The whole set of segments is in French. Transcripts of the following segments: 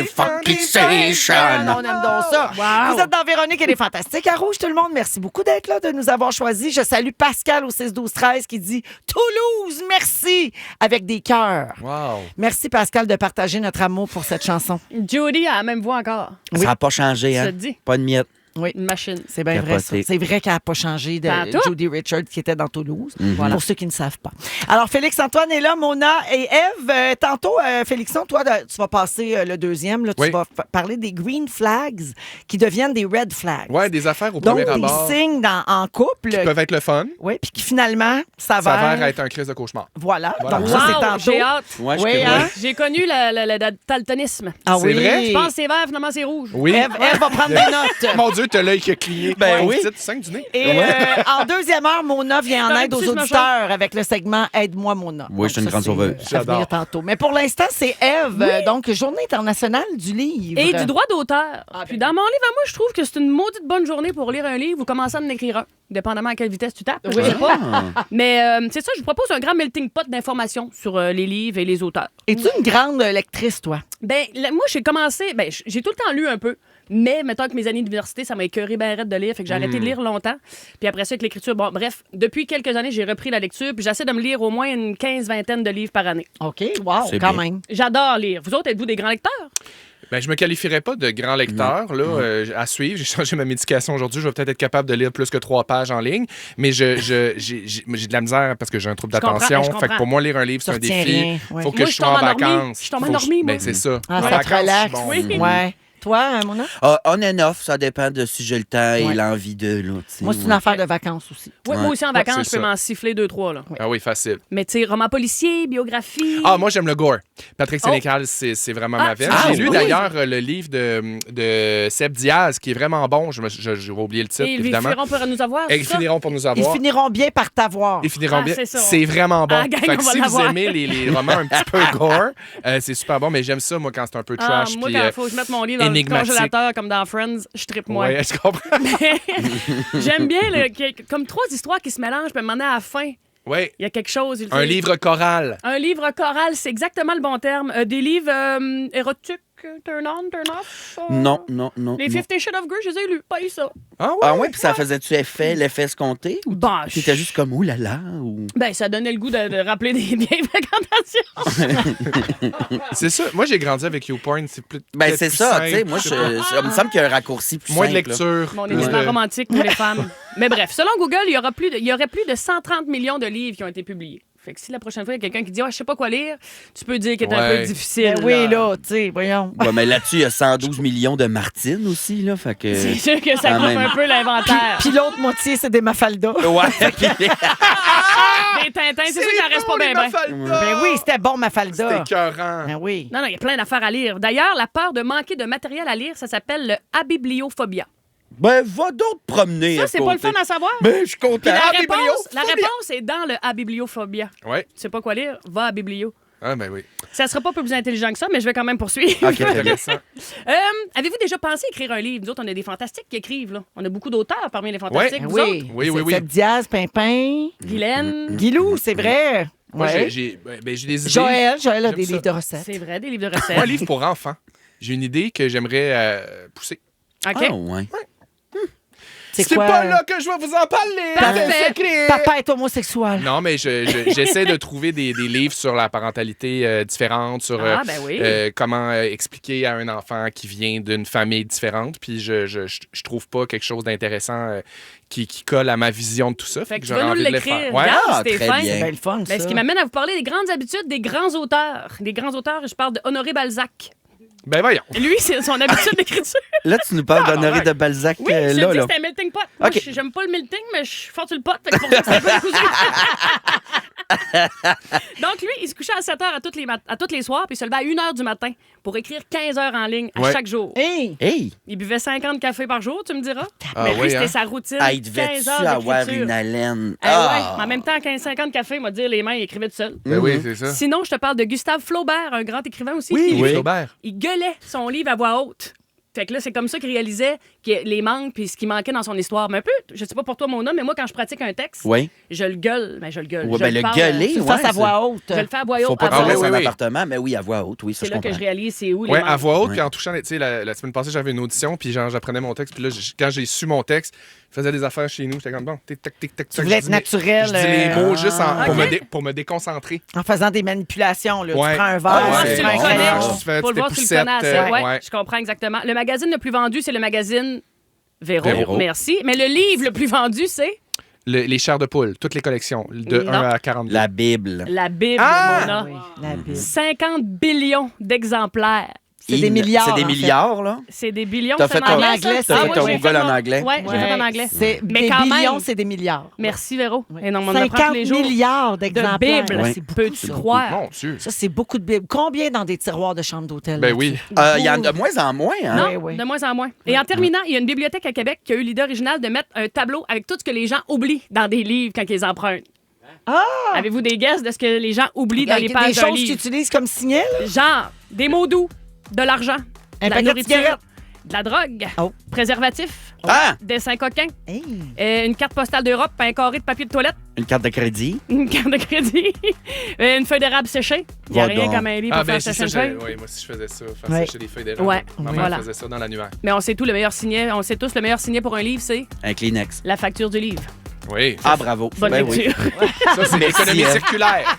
Funky Station. On aime donc ça. Wow. Vous êtes dans Véronique et les Fantastiques. À Rouge, tout le monde, merci beaucoup d'être là, de nous avoir choisis. Je salue Pascal au 6-12-13 qui dit « Toulouse, merci » avec des cœurs. Wow. Merci, Pascal, de partager notre amour pour cette chanson. Judy a la même voix encore. Oui. Ça n'a pas changé, Ça hein? te dit? Pas de miette. Oui. Une machine. C'est bien vrai, ça. Capoté. C'est vrai qu'elle n'a pas changé de Pas en tout. Judy Richards qui était dans Toulouse. Mhm. Pour ceux qui ne savent pas. Alors, Félix-Antoine est là, Mona et Eve. Tantôt, Félixon, toi, tu vas passer le deuxième. Là, tu Oui. vas parler des green flags qui deviennent des red flags. Ouais, des affaires au Donc, premier des abord signes en couple. qui peuvent être le fun. Oui, puis qui finalement Ça s'avèrent... va être un crise de cauchemar. Voilà. Voilà. Donc, ça, c'est Wow, tantôt. j'ai hâte. Ouais, Oui, je hein? J'ai connu le daltonisme. Ah C'est oui. vrai? Je pense que c'est vert, finalement c'est rouge. Oui. Eve va prendre des notes. Mon Dieu, t'as l'œil qui a cligné. Ben oui. Tu 5 du nez. Et en deuxième heure, Mona vient en Dans aide aux le petit auditeurs avec le segment Aide-moi, Mona. Oui, je suis une Donc, ça, grande sauveuse. c'est, à venir J'adore. tantôt. Mais pour l'instant, c'est Eve. Donc, Journée internationale du livre. Et du droit d'auteur. Ah, Puis ben dans mon livre à moi, je trouve que c'est une maudite bonne journée pour lire un livre ou commencer à en écrire un, dépendamment à quelle vitesse tu tapes. Je sais pas. Mais c'est ça, je vous propose un grand melting pot d'informations sur les livres et les auteurs. Es-tu une grande lectrice, toi? Moi, j'ai commencé, j'ai tout le temps lu un peu. Mais mettons que mes années d'université, ça m'a écœuré ben raide de lire, fait que j'ai arrêté de lire longtemps. Puis après ça, avec l'écriture, bon, bref, depuis quelques années, j'ai repris la lecture, puis j'essaie de me lire au moins une 15-20 de livres par année. OK, wow, C'est quand bien. même. J'adore lire. Vous autres, êtes-vous des grands lecteurs? Ben, je me qualifierais pas de grand lecteur là, à suivre. J'ai changé ma médication aujourd'hui. Je vais peut-être être capable de lire plus que 3 pages en ligne. Mais j'ai de la misère parce que j'ai un trouble Je comprends, d'attention. je Fait que comprends. pour moi, lire un livre, c'est Tu un retiens défi. rien, ouais. Faut que Moi, je je sois en tombe endormie. vacances. Je tombe Faut endormie, moi. Ben, c'est ça. Ah, En ça te vacances, relaxe. bon, Oui. Ouais. Toi, Mona? On and off, ça dépend de si j'ai le temps et Ouais. l'envie de. Là, tu sais, Moi, c'est une ouais. affaire de vacances aussi. Ouais, Ouais. moi aussi, en vacances, c'est je peux ça. m'en siffler 2-3. Là. Ah oui, facile. Mais tu sais, roman policier, biographie. Ah, moi, j'aime le gore. Patrick Oh. Sénécal, c'est vraiment ma veine. ah, J'ai lu oui. d'ailleurs le livre de Seb Diaz, qui est vraiment bon. J'ai oublié le titre, Et ils évidemment. finiront pour nous avoir. Et c'est ils ça? finiront pour nous Ils avoir. finiront bien par t'avoir. Ils finiront Ah, bien. c'est ça. C'est vraiment bon. Ah, gang, Fait que on va si vous l'avoir. aimez les romans un petit peu gore, c'est super bon. Mais j'aime ça, moi, quand c'est un peu Ah, trash. moi, puis, quand il faut que je mette mon livre dans énigmatique. le congélateur comme dans Friends, je trippe moi. ouais, je comprends. J'aime bien comme 3 histoires qui se mélangent, puis à un moment donné, à la fin, Ouais. il y a quelque chose. Un livre choral. Un livre choral, c'est exactement le bon terme. Des livres érotiques, turn on, turn off. Non. Les 50 Shades of Grey, je les ai lus, pas eu ça. Ah ouais? Ah ouais, puis ça faisait-tu l'effet escompté? Ou Bon, t'étais juste comme, ouh là là? Ou... ben, ça donnait le goût de rappeler des vieilles fréquentations. C'est ça. Moi, j'ai grandi avec YouPorn. C'est plus. Ben, peut-être c'est plus ça, simple, tu sais. Moi, je sais pas. ça me semble qu'il y a un raccourci plus Moins de simple, là. lecture. Mon plus élément de- romantique pour les femmes. Mais bref, selon Google, il y aurait plus de 130 millions de livres qui ont été publiés. Fait que si la prochaine fois, il y a quelqu'un qui dit « Ah, je sais pas quoi lire », tu peux dire qu'il est un Ouais. peu difficile. Ben oui, là, tu sais, voyons. Ouais, mais là-dessus, il y a 112 millions de Martine aussi, là. Fait que. C'est sûr que ça quand coupe même. un peu l'inventaire. Puis l'autre moitié, c'est des Mafalda. Ouais. Des Tintins, c'est sûr qu'il en reste pas bien. Ben oui, c'était bon, Mafalda. C'était écœurant. Ben oui. Non, il y a plein d'affaires à lire. D'ailleurs, la peur de manquer de matériel à lire, ça s'appelle le abibliophobia. Ben, va donc te promener. Ça, à c'est pas le côté. fun à savoir. Ben, je suis content. Puis Ah, la réponse est dans le abibliophobia. Ouais. Tu sais pas quoi lire? Va à Biblio. Ah, ben oui. Ça sera pas plus intelligent que ça, mais je vais quand même poursuivre. OK, très bien. Intéressant. Avez-vous déjà pensé écrire un livre? Nous autres, on a des fantastiques qui écrivent. Là. On a beaucoup d'auteurs parmi les fantastiques. Ben Vous oui. autres? Oui. C'est Diaz, Pimpin, Guylaine. Guilou, c'est vrai. Moi, Ouais. j'ai des idées. Joël a J'aime des ça. livres de recettes. C'est vrai, des livres de recettes. Moi, un livre pour enfants. J'ai une idée que j'aimerais pousser. OK. Ah, ouais. C'est quoi? pas là que je vais vous en parler. Parfait. C'est secret. Papa est homosexuel. Non, mais j'essaie de trouver des livres sur la parentalité différente, sur Ah, ben oui. comment expliquer à un enfant qui vient d'une famille différente. Puis je trouve pas quelque chose d'intéressant qui colle à ma vision de tout ça. Fait que tu j'aurais vas nous envie de le l'écrire. faire. Ouais. Regarde, Ah, très Stéphane. bien. C'est bien le fun, ça. Ben, ce qui m'amène à vous parler des grandes habitudes des grands auteurs. Des grands auteurs, je parle de Honoré Balzac. Ben voyons. Lui, c'est son habitude d'écriture. Là, tu nous parles d'Honoré de Balzac. Oui, je te là, dis là. que c'est un melting pot. Moi, OK. j'aime pas le melting, mais je suis fort sur le pot. Fait que pour ça, c'est un peu décousu. Donc, lui, il se couchait à 7 h à tous les soirs, puis il se levait à 1 h du matin pour écrire 15 heures en ligne à Ouais. chaque jour. Hey! Hey! Il buvait 50 cafés par jour, tu me diras. Ah mais lui, oui, c'était hein? sa routine. Ah, il 15 devait-tu heures avoir d'écriture. une haleine? Eh ouais, mais en même temps, 50 cafés, m'a dire les mains, il écrivait tout seul. Ben oui, c'est ça. Sinon, je te parle de Gustave Flaubert, un grand écrivain aussi. Oui, qui, Flaubert. il gueulait son livre à voix haute. Fait que là, c'est comme ça qu'il réalisait les manques puis ce qui manquait dans son histoire. Mais un peu, je sais pas pour toi, Mona, mais moi, quand je pratique un texte, Oui. je le gueule. Ben, je le gueule. Ouais, Je ben, le parle, gueuler, Tu le ouais, fasses à c'est- voix haute. Je le fais à voix Faut haute. pas à qu'on voix oui, reste haute. en oui. appartement, mais oui, à voix haute, oui, ça C'est je là que comprends. je réalise c'est où les Ouais, manques. à voix haute, Ouais. puis en touchant, tu sais, la semaine passée, j'avais une audition, puis genre, j'apprenais mon texte, puis là, quand j'ai su mon texte, je faisais des affaires chez nous, j'étais comme, bon, tic, tac, tic, tac, Tu voulais être naturel. Je dis les mots juste OK. pour me déconcentrer. En faisant des manipulations. Là. Ouais. Tu prends un verre, Ah, Ouais, ouais, tu bon, le connais. ouais. Tu fais Faut le tes voir, tu le poussettes, connais assez. Ouais, ouais. je comprends exactement. Le magazine le plus vendu, c'est le magazine Véro. Véro. Merci. Mais le livre le plus vendu, c'est Les chairs de poule, toutes les collections, de Non. 1 à 42. La Bible. la Bible, Ah! Mona. Oui, la Bible. 50 billions d'exemplaires. C'est des milliards. C'est des en fait. milliards, là. C'est des billions. T'as c'est fait en ton- anglais, anglais, ça? t'as Ah fait oui, ton j'ai Google fait en mon- anglais. Ouais, j'ai fait en anglais. C'est Mais des quand billions, même. c'est des milliards. Merci, Véro. Oui. Et non, on en apprend 50 tous les jours. milliards De d'exemplaires. Bible. Ouais. C'est beaucoup, Peux-tu ça. croire? Mon Dieu. Ça, c'est beaucoup de Bibles. Combien dans des tiroirs de chambre d'hôtel? Ben là-dessus? oui. Il y en a de moins en moins, hein? Non, Oui, oui. de moins en moins. Et en terminant, il y a une bibliothèque à Québec qui a eu l'idée originale de mettre un tableau avec tout ce que les gens oublient dans des livres quand ils les empruntent. Ah! Avez-vous des guesses de ce que les gens oublient dans les Des pages d'un choses qu'ils livre? utilisent comme signal? Genre, des mots doux, de l'argent, Un de la paquet de nourriture, cigarettes. de la drogue, Oh. préservatif, Ah! dessin coquin, Hey. une carte postale d'Europe, un carré de papier de toilette, Une carte de crédit. une carte de crédit, une feuille d'érable séchée. Il n'y a Va rien donc. comme un livre pour Ah, ben, faire c'est sécher ça, une feuille. oui, moi aussi, je faisais ça. Faire Ouais. sécher des feuilles d'érable. Ouais, Ma mère voilà. faisait ça dans l'annuaire. Mais on sait tout, le meilleur signet, on sait tous, le meilleur signet pour un livre, c'est Un Kleenex. la facture du livre. Oui. Ah, bravo. Bonne Ben oui. lecture. Ça, c'est l'économie Ève. circulaire.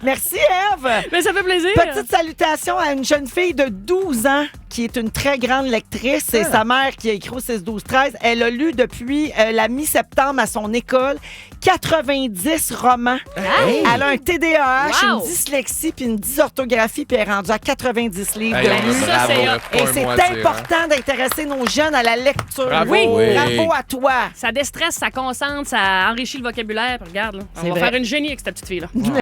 Merci, Ève. Mais ça fait plaisir. Petite salutation à une jeune fille de 12 ans qui est une très grande lectrice. C'est sa mère qui a écrit au 6-12-13. Elle a lu depuis la mi-septembre à son école 90 romans. Hey! Elle a un TDAH, Wow! une dyslexie puis une dysorthographie, puis elle est rendue à 90 livres Hey, de Ben, lu. ça, bravo. c'est Pas hot. un Et mois c'est à dire, hein. important d'intéresser nos jeunes à la lecture. Bravo. Oui. Bravo à toi. Ça déstresse, ça concentre, ça enrichit le vocabulaire. Puis regarde, là, C'est on va vrai. faire une génie avec cette petite fille-là.